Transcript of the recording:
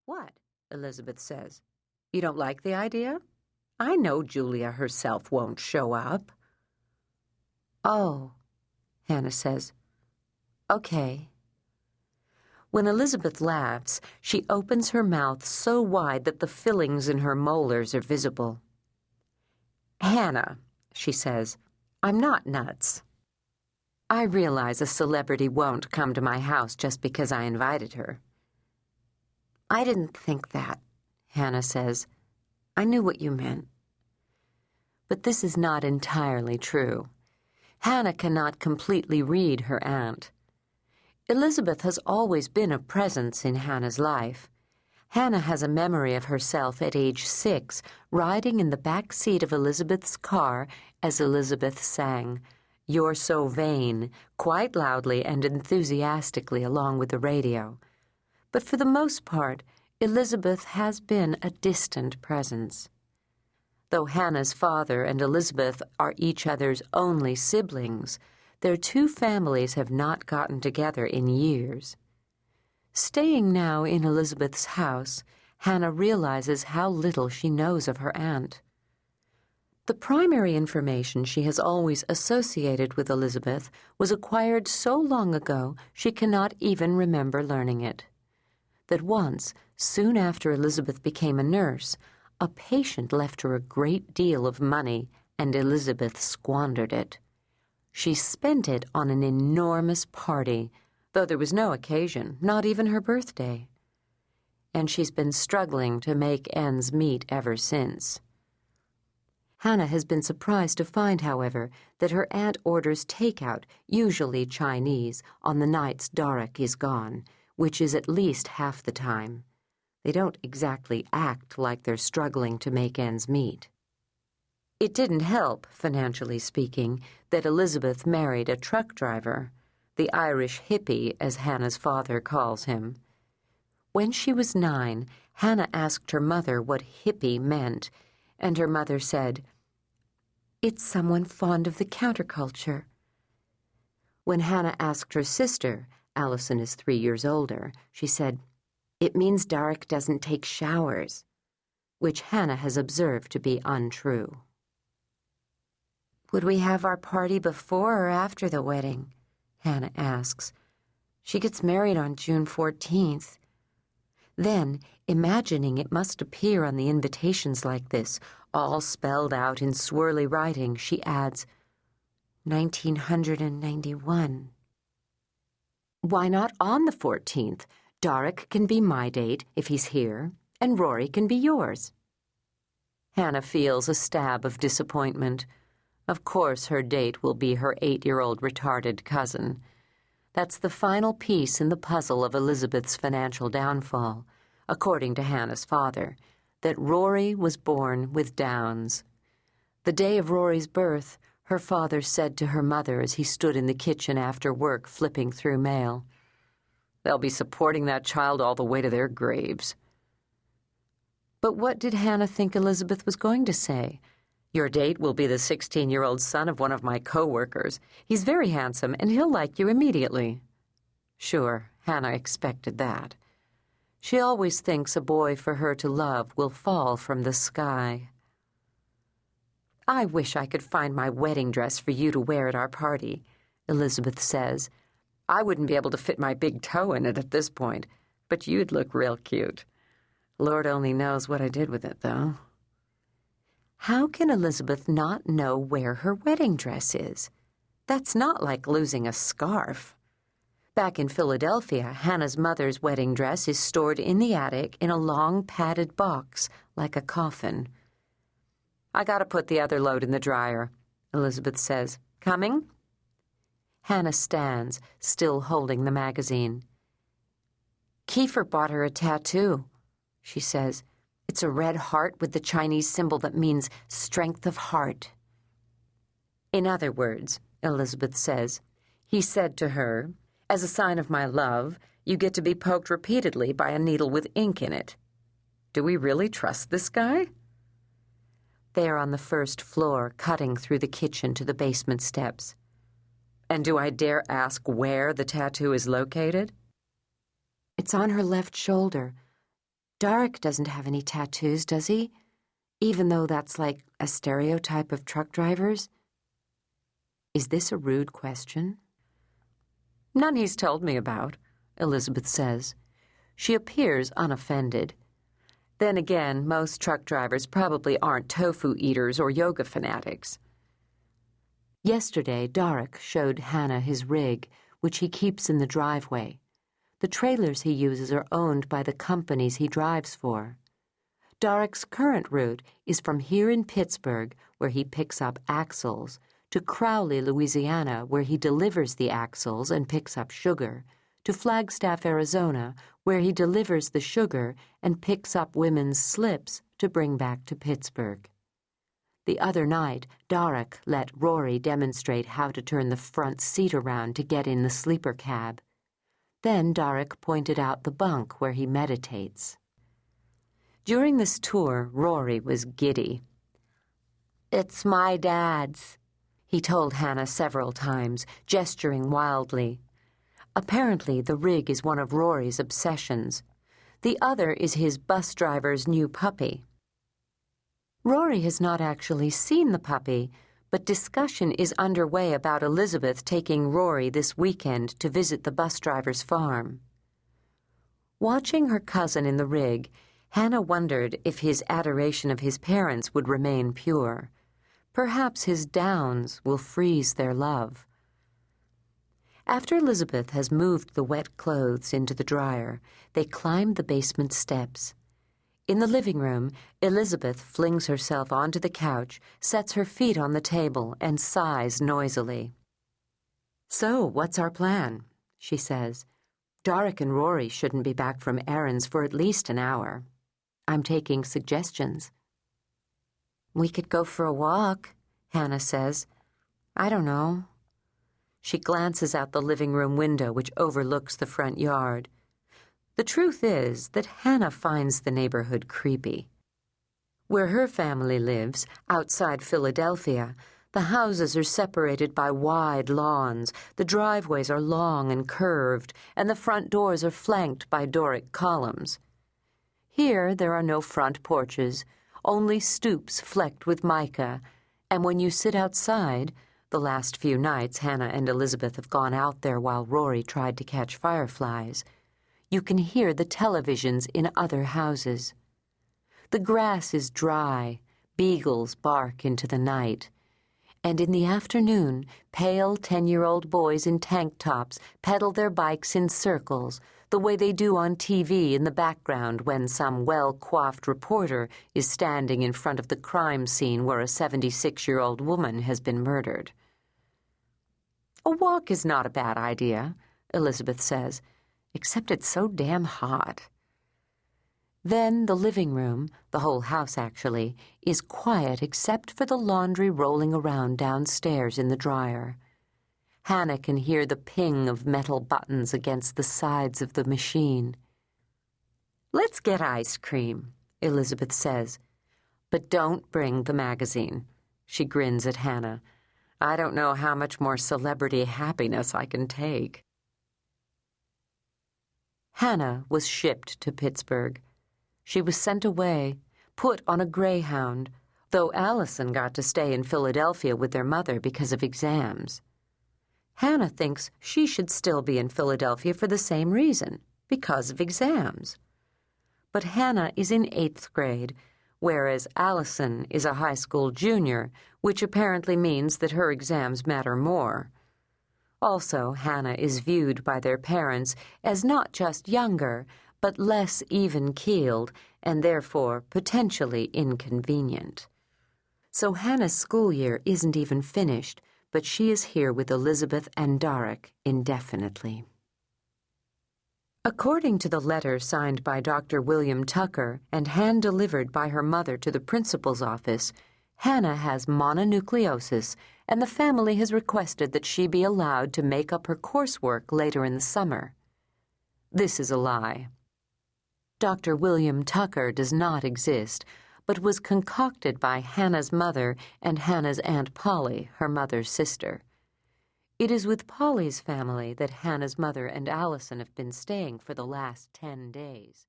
What? Elizabeth says. You don't like the idea? I know Julia herself won't show up. Oh, Hannah says. Okay. When Elizabeth laughs, she opens her mouth so wide that the fillings in her molars are visible. Hannah, she says, I'm not nuts. I realize a celebrity won't come to my house just because I invited her. I didn't think that, Hannah says. I knew what you meant. But this is not entirely true. Hannah cannot completely read her aunt. Elizabeth has always been a presence in Hannah's life. Hannah has a memory of herself at age 6, riding in the back seat of Elizabeth's car as Elizabeth sang, "You're So Vain," quite loudly and enthusiastically along with the radio. But for the most part, Elizabeth has been a distant presence. Though Hannah's father and Elizabeth are each other's only siblings, their two families have not gotten together in years. Staying now in Elizabeth's house, Hannah realizes how little she knows of her aunt. The primary information she has always associated with Elizabeth was acquired so long ago she cannot even remember learning it. That once, soon after Elizabeth became a nurse, a patient left her a great deal of money, and Elizabeth squandered it. She spent it on an enormous party, though there was no occasion, not even her birthday. And she's been struggling to make ends meet ever since. Hannah has been surprised to find, however, that her aunt orders takeout, usually Chinese, on the nights Darek is gone, which is at least half the time. They don't exactly act like they're struggling to make ends meet. It didn't help, financially speaking, that Elizabeth married a truck driver, the Irish hippie, as Hannah's father calls him. When she was 9, Hannah asked her mother what hippie meant, and her mother said, "It's someone fond of the counterculture." When Hannah asked her sister, Allison is 3 years older, she said, "It means Darek doesn't take showers," which Hannah has observed to be untrue. "Would we have our party before or after the wedding?" Hannah asks. "She gets married on June 14th. Then, imagining it must appear on the invitations like this, all spelled out in swirly writing, she adds, 1991. "Why not on the 14th? Darek can be my date if he's here, and Rory can be yours." Hannah feels a stab of disappointment. Of course her date will be her 8-year-old retarded cousin. That's the final piece in the puzzle of Elizabeth's financial downfall, according to Hannah's father, that Rory was born with Downs. The day of Rory's birth, her father said to her mother as he stood in the kitchen after work flipping through mail, "They'll be supporting that child all the way to their graves." But what did Hannah think Elizabeth was going to say? "Your date will be the 16-year-old son of one of my co-workers. He's very handsome, and he'll like you immediately." Sure, Hannah expected that. She always thinks a boy for her to love will fall from the sky. "I wish I could find my wedding dress for you to wear at our party," Elizabeth says. "I wouldn't be able to fit my big toe in it at this point, but you'd look real cute. Lord only knows what I did with it, though." How can Elizabeth not know where her wedding dress is? That's not like losing a scarf. Back in Philadelphia, Hannah's mother's wedding dress is stored in the attic in a long padded box, like a coffin. "I gotta put the other load in the dryer," Elizabeth says. "Coming?" Hannah stands, still holding the magazine. "Kiefer bought her a tattoo," she says. "It's a red heart with the Chinese symbol that means strength of heart." "In other words," Elizabeth says, "he said to her, 'As a sign of my love, you get to be poked repeatedly by a needle with ink in it.' Do we really trust this guy?" They are on the first floor, cutting through the kitchen to the basement steps. "And do I dare ask where the tattoo is located?" "It's on her left shoulder. Darek doesn't have any tattoos, does he? Even though that's like a stereotype of truck drivers? Is this a rude question? None he's told me about, Elizabeth says. She appears unoffended. Then again, most truck drivers probably aren't tofu eaters or yoga fanatics. Yesterday, Darek showed Hannah his rig, which he keeps in the driveway. The trailers he uses are owned by the companies he drives for. Darek's current route is from here in Pittsburgh, where he picks up axles, to Crowley, Louisiana, where he delivers the axles and picks up sugar, to Flagstaff, Arizona, where he delivers the sugar and picks up women's slips to bring back to Pittsburgh. The other night, Darek let Rory demonstrate how to turn the front seat around to get in the sleeper cab. Then Darek pointed out the bunk where he meditates. During this tour, Rory was giddy. "It's my dad's," he told Hannah several times, gesturing wildly. Apparently, the rig is one of Rory's obsessions. The other is his bus driver's new puppy. Rory has not actually seen the puppy, but discussion is underway about Elizabeth taking Rory this weekend to visit the bus driver's farm. Watching her cousin in the rig, Hannah wondered if his adoration of his parents would remain pure. Perhaps his downs will freeze their love. After Elizabeth has moved the wet clothes into the dryer, they climb the basement steps. In the living room, Elizabeth flings herself onto the couch, sets her feet on the table, and sighs noisily. "So, what's our plan?" she says. "Darek and Rory shouldn't be back from errands for at least an hour. I'm taking suggestions." "We could go for a walk," Hannah says. "I don't know." She glances out the living room window, which overlooks the front yard. The truth is that Hannah finds the neighborhood creepy. Where her family lives, outside Philadelphia, the houses are separated by wide lawns, the driveways are long and curved, and the front doors are flanked by Doric columns. Here there are no front porches, only stoops flecked with mica, and when you sit outside, the last few nights Hannah and Elizabeth have gone out there while Rory tried to catch fireflies, you can hear the televisions in other houses. The grass is dry, beagles bark into the night, and in the afternoon, pale 10-year-old boys in tank tops pedal their bikes in circles, the way they do on TV in the background when some well-coiffed reporter is standing in front of the crime scene where a 76-year-old woman has been murdered. "A walk is not a bad idea," Elizabeth says, "except it's so damn hot." Then the living room, the whole house actually, is quiet except for the laundry rolling around downstairs in the dryer. Hannah can hear the ping of metal buttons against the sides of the machine. "Let's get ice cream," Elizabeth says. "But don't bring the magazine." She grins at Hannah. "I don't know how much more celebrity happiness I can take." Hannah was shipped to Pittsburgh. She was sent away, put on a Greyhound, though Allison got to stay in Philadelphia with their mother because of exams. Hannah thinks she should still be in Philadelphia for the same reason, because of exams. But Hannah is in 8th grade, whereas Allison is a high school junior, which apparently means that her exams matter more. Also, Hannah is viewed by their parents as not just younger, but less even-keeled, and therefore potentially inconvenient. So Hannah's school year isn't even finished, but she is here with Elizabeth and Darek indefinitely. According to the letter signed by Dr. William Tucker and hand-delivered by her mother to the principal's office, Hannah has mononucleosis, and the family has requested that she be allowed to make up her coursework later in the summer. This is a lie. Dr. William Tucker does not exist, but was concocted by Hannah's mother and Hannah's Aunt Polly, her mother's sister. It is with Polly's family that Hannah's mother and Allison have been staying for the last 10 days.